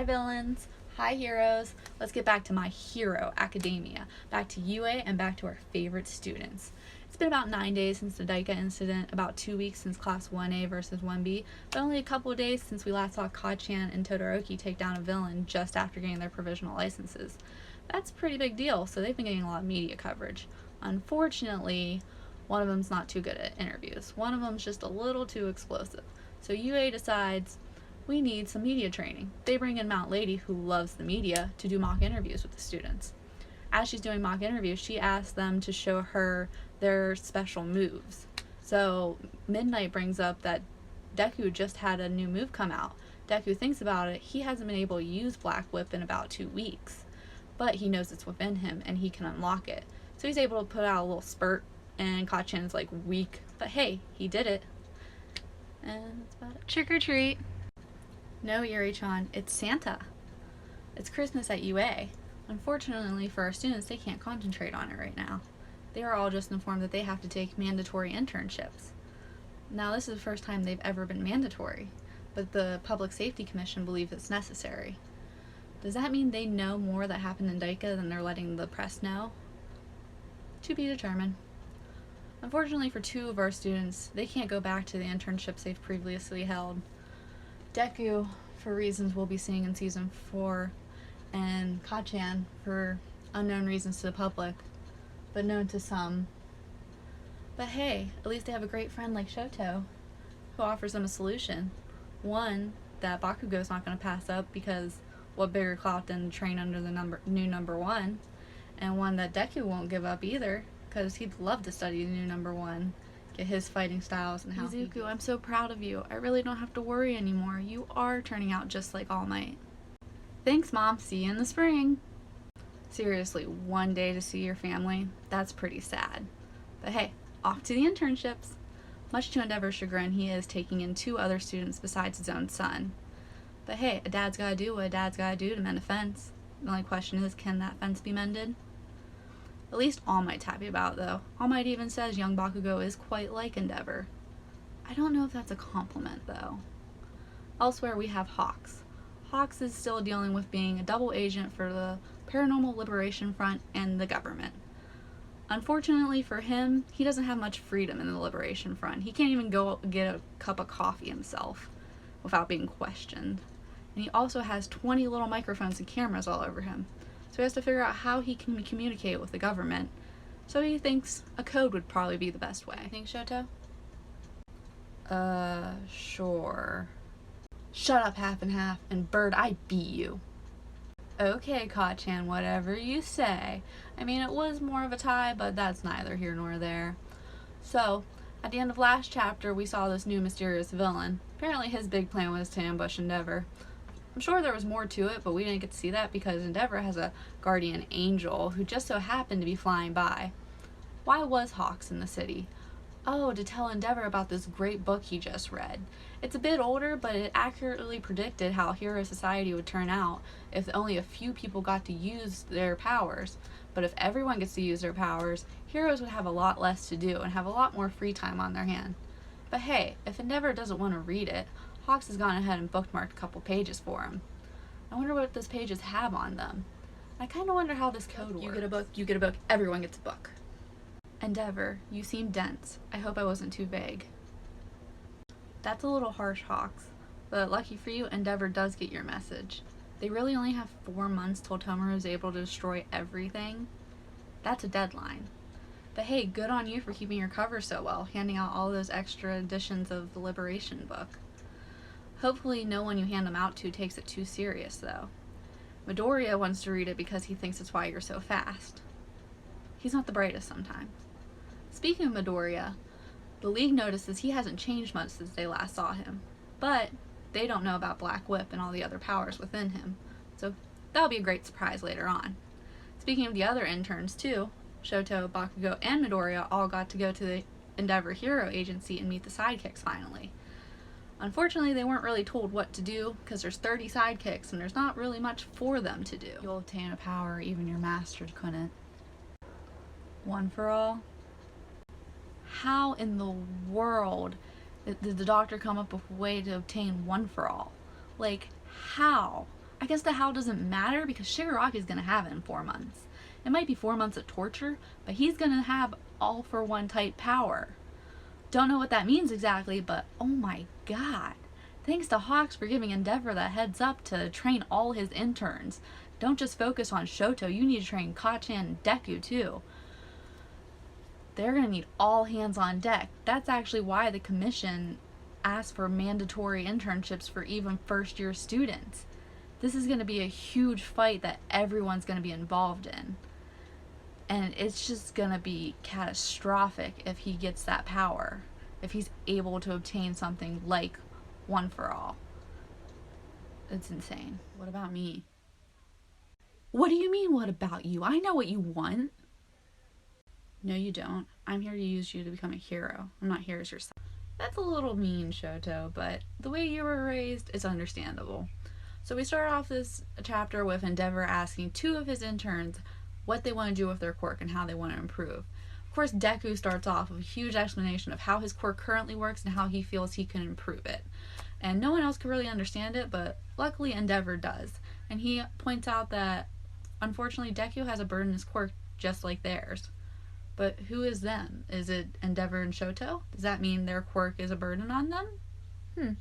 Hi villains, hi heroes. Let's get back to my hero, academia. Back to UA and back to our favorite students. It's been about 9 days since the Daika incident, about 2 weeks since Class 1A versus 1B, but only a couple of days since we last saw Ka-chan and Todoroki take down a villain just after getting their provisional licenses. That's a pretty big deal, so they've been getting a lot of media coverage. Unfortunately, one of them's not too good at interviews. One of them's just a little too explosive. So UA decides we need some media training. They bring in Mount Lady, who loves the media, to do mock interviews with the students. As she's doing mock interviews, she asks them to show her their special moves. So Midnight brings up that Deku just had a new move come out. Deku thinks about it. He hasn't been able to use Black Whip in about 2 weeks, but he knows it's within him and he can unlock it. So he's able to put out a little spurt, and Ka-chan's like weak, but hey, he did it. And that's about it. Trick or treat. No, Yuri-chan, it's Santa. It's Christmas at UA. Unfortunately for our students, they can't concentrate on it right now. They are all just informed that they have to take mandatory internships. Now, this is the first time they've ever been mandatory, but the Public Safety Commission believes it's necessary. Does that mean they know more that happened in Daika than they're letting the press know? To be determined. Unfortunately for 2 of our students, they can't go back to the internships they've previously held. Deku, for reasons we'll be seeing in Season 4, and Ka-chan, for unknown reasons to the public, but known to some. But hey, at least they have a great friend like Shoto, who offers them a solution. One that Bakugo's not going to pass up, because what bigger clout than train under the new number 1, and one that Deku won't give up either, because he'd love to study the new number 1, get his fighting styles and how Izuku, I'm so proud of you. I really don't have to worry anymore. You are turning out just like All Might. Thanks, Mom. See you in the spring. Seriously, 1 day to see your family? That's pretty sad. But hey, off to the internships. Much to Endeavor's chagrin, he is taking in 2 other students besides his own son. But hey, a dad's gotta do what a dad's gotta do to mend a fence. The only question is, can that fence be mended? At least All Might's happy about it, though. All Might even says young Bakugo is quite like Endeavor. I don't know if that's a compliment, though. Elsewhere, we have Hawks. Hawks is still dealing with being a double agent for the Paranormal Liberation Front and the government. Unfortunately for him, he doesn't have much freedom in the Liberation Front. He can't even go get a cup of coffee himself without being questioned. And he also has 20 little microphones and cameras all over him. So he has to figure out how he can communicate with the government. So he thinks a code would probably be the best way. You think, Shoto? Sure. Shut up, half and half, and Bird, I beat you. Okay, Ka-chan, whatever you say. I mean, it was more of a tie, but that's neither here nor there. So, at the end of last chapter, we saw this new mysterious villain. Apparently his big plan was to ambush Endeavor. I'm sure there was more to it, but we didn't get to see that because Endeavor has a guardian angel who just so happened to be flying by. Why was Hawks in the city? Oh, to tell Endeavor about this great book he just read. It's a bit older, but it accurately predicted how hero society would turn out if only a few people got to use their powers. But if everyone gets to use their powers, heroes would have a lot less to do and have a lot more free time on their hand. But hey, if Endeavor doesn't want to read it, Hawks has gone ahead and bookmarked a couple pages for him. I wonder what those pages have on them. I kind of wonder how this code works. You get a book, you get a book, everyone gets a book. Endeavor, you seem dense. I hope I wasn't too vague. That's a little harsh, Hawks, but lucky for you, Endeavor does get your message. They really only have 4 months till Tomoru is able to destroy everything. That's a deadline. But hey, good on you for keeping your cover so well, handing out all those extra editions of the Liberation book. Hopefully no one you hand them out to takes it too serious, though. Midoriya wants to read it because he thinks it's why you're so fast. He's not the brightest sometimes. Speaking of Midoriya, the League notices he hasn't changed much since they last saw him, but they don't know about Black Whip and all the other powers within him, so that'll be a great surprise later on. Speaking of the other interns too, Shoto, Bakugo, and Midoriya all got to go to the Endeavor Hero Agency and meet the sidekicks finally. Unfortunately, they weren't really told what to do because there's 30 sidekicks and there's not really much for them to do. You'll obtain a power even your masters couldn't. One for all? How in the world did the doctor come up with a way to obtain one for all? Like, how? I guess the how doesn't matter because Shigaraki's gonna have it in 4 months. It might be 4 months of torture, but he's gonna have all for one type power. Don't know what that means exactly, but oh my god. Thanks to Hawks for giving Endeavor that heads up to train all his interns. Don't just focus on Shoto, you need to train Kacchan and Deku too. They're gonna need all hands on deck. That's actually why the commission asked for mandatory internships for even first year students. This is gonna be a huge fight that everyone's gonna be involved in. And it's just gonna be catastrophic if he gets that power. If he's able to obtain something like One for All. It's insane. What about me? What do you mean, what about you? I know what you want. No, you don't. I'm here to use you to become a hero. I'm not here as your son. That's a little mean, Shoto, but the way you were raised is understandable. So we start off this chapter with Endeavor asking 2 of his interns what they want to do with their quirk and how they want to improve. Of course, Deku starts off with a huge explanation of how his quirk currently works and how he feels he can improve it. And no one else can really understand it, but luckily Endeavor does. And he points out that, unfortunately, Deku has a bird in his quirk just like theirs. But who is them? Is it Endeavor and Shoto? Does that mean their quirk is a burden on them?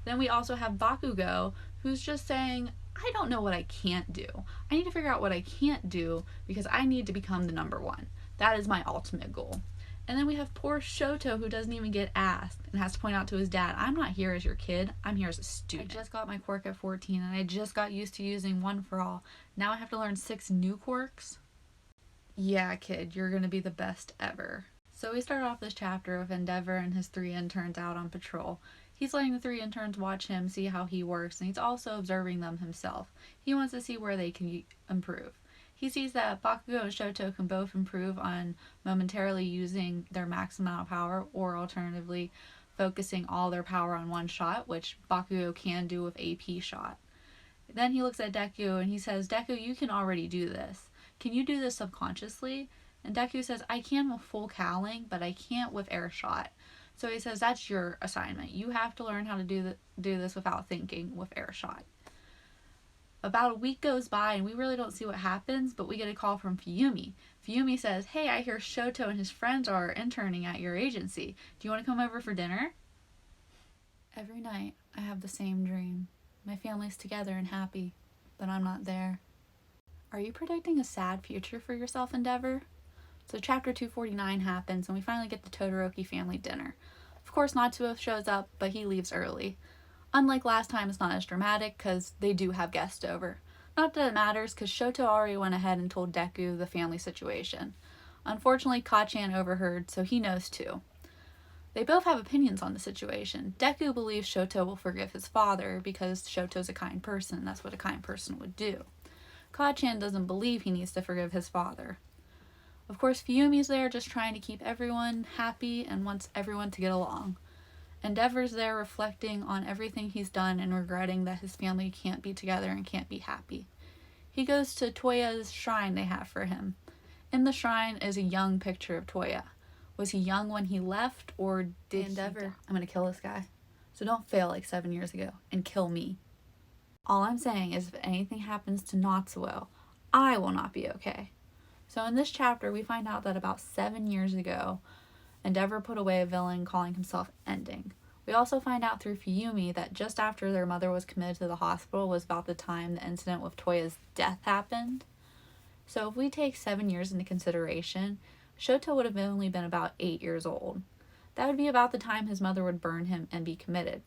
Then we also have Bakugo, who's just saying, I don't know what I can't do. I need to figure out what I can't do because I need to become the number 1. That is my ultimate goal. And then we have poor Shoto, who doesn't even get asked and has to point out to his dad, I'm not here as your kid, I'm here as a student. I just got my quirk at 14 and I just got used to using One for All. Now I have to learn 6 new quirks? Yeah, kid, you're gonna be the best ever. So we start off this chapter with Endeavor and his 3 interns out on patrol. He's letting the 3 interns watch him, see how he works, and he's also observing them himself. He wants to see where they can improve. He sees that Bakugo and Shoto can both improve on momentarily using their max amount of power, or alternatively focusing all their power on one shot, which Bakugo can do with AP shot. Then he looks at Deku and he says, Deku, you can already do this. Can you do this subconsciously? And Deku says, I can with full cowling, but I can't with air shot. So he says, that's your assignment. You have to learn how to do this without thinking with air shot. About a week goes by and we really don't see what happens, but we get a call from Fuyumi. Fuyumi says, hey, I hear Shoto and his friends are interning at your agency. Do you want to come over for dinner? Every night I have the same dream. My family's together and happy, but I'm not there. Are you predicting a sad future for yourself, Endeavor? So chapter 249 happens and we finally get the Todoroki family dinner. Of course, Natsuo shows up, but he leaves early. Unlike last time, it's not as dramatic because they do have guests over. Not that it matters because Shoto already went ahead and told Deku the family situation. Unfortunately, Kacchan overheard, so he knows too. They both have opinions on the situation. Deku believes Shoto will forgive his father because Shoto's a kind person. That's what a kind person would do. Kacchan doesn't believe he needs to forgive his father. Of course, Fuyumi's there just trying to keep everyone happy and wants everyone to get along. Endeavor's there reflecting on everything he's done and regretting that his family can't be together and can't be happy. He goes to Toya's shrine they have for him. In the shrine is a young picture of Toya. Was he young when he left, or did Endeavor? I'm gonna kill this guy. So don't fail like 7 years ago and kill me. All I'm saying is if anything happens to Natsuo, I will not be okay. So in this chapter, we find out that about 7 years ago, Endeavor put away a villain calling himself Ending. We also find out through Fuyumi that just after their mother was committed to the hospital was about the time the incident with Toya's death happened. So if we take 7 years into consideration, Shoto would have only been about 8 years old. That would be about the time his mother would burn him and be committed.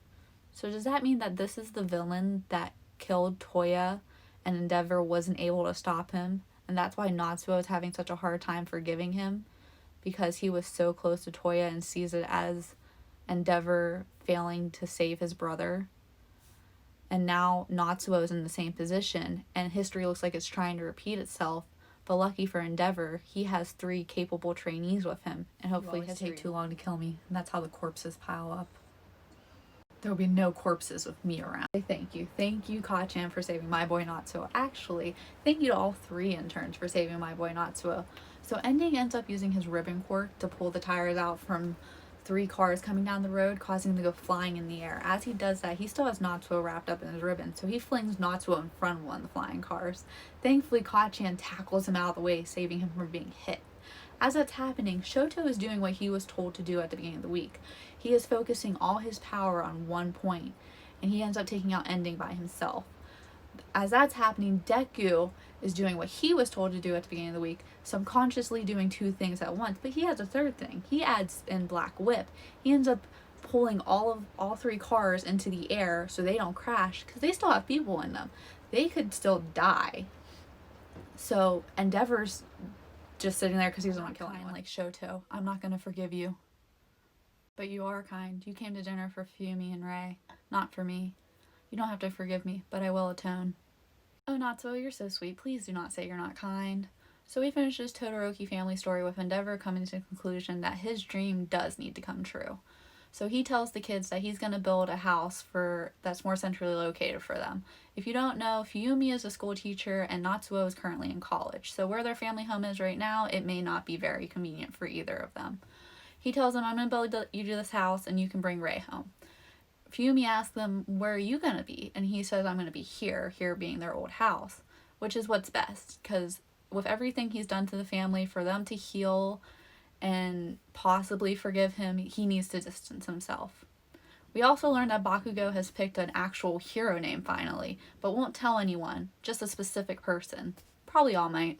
So does that mean that this is the villain that killed Toya and Endeavor wasn't able to stop him? And that's why Natsuo is having such a hard time forgiving him? Because he was so close to Toya and sees it as Endeavor failing to save his brother. And now Natsuo is in the same position, and history looks like it's trying to repeat itself. But lucky for Endeavor, he has 3 capable trainees with him, and hopefully it won't take too long to kill me. And that's how the corpses pile up. There will be no corpses with me around. Thank you. Thank you, Kacchan, for saving my boy Natsuo. Actually, thank you to all 3 interns for saving my boy Natsuo. So Ending ends up using his ribbon quirk to pull the tires out from 3 cars coming down the road, causing them to go flying in the air. As he does that, he still has Natsuo wrapped up in his ribbon, so he flings Natsuo in front of one of the flying cars. Thankfully, Kacchan tackles him out of the way, saving him from being hit. As that's happening, Shoto is doing what he was told to do at the beginning of the week. He is focusing all his power on one point, and he ends up taking out Ending by himself. As that's happening, Deku is doing what he was told to do at the beginning of the week, subconsciously doing 2 things at once, but he has a third thing. He adds in Black Whip. He ends up pulling all 3 cars into the air so they don't crash, because they still have people in them. They could still die. So Endeavor's just sitting there because he doesn't want to kill anyone. Like Shoto, I'm not going to forgive you. But you are kind. You came to dinner for Fumi and Rei, not for me. You don't have to forgive me, but I will atone. Oh, Natsuo, you're so sweet. Please do not say you're not kind. So we finish this Todoroki family story with Endeavor coming to the conclusion that his dream does need to come true. So he tells the kids that he's going to build a house that's more centrally located for them. If you don't know, Fuyumi is a school teacher and Natsuo is currently in college. So where their family home is right now, it may not be very convenient for either of them. He tells them, I'm going to build you this house and you can bring Rei home. Fuyumi asks them, where are you going to be? And he says, I'm going to be here being their old house, which is what's best, because with everything he's done to the family, for them to heal and possibly forgive him, he needs to distance himself. We also learned that Bakugo has picked an actual hero name finally, but won't tell anyone, just a specific person. Probably All Might.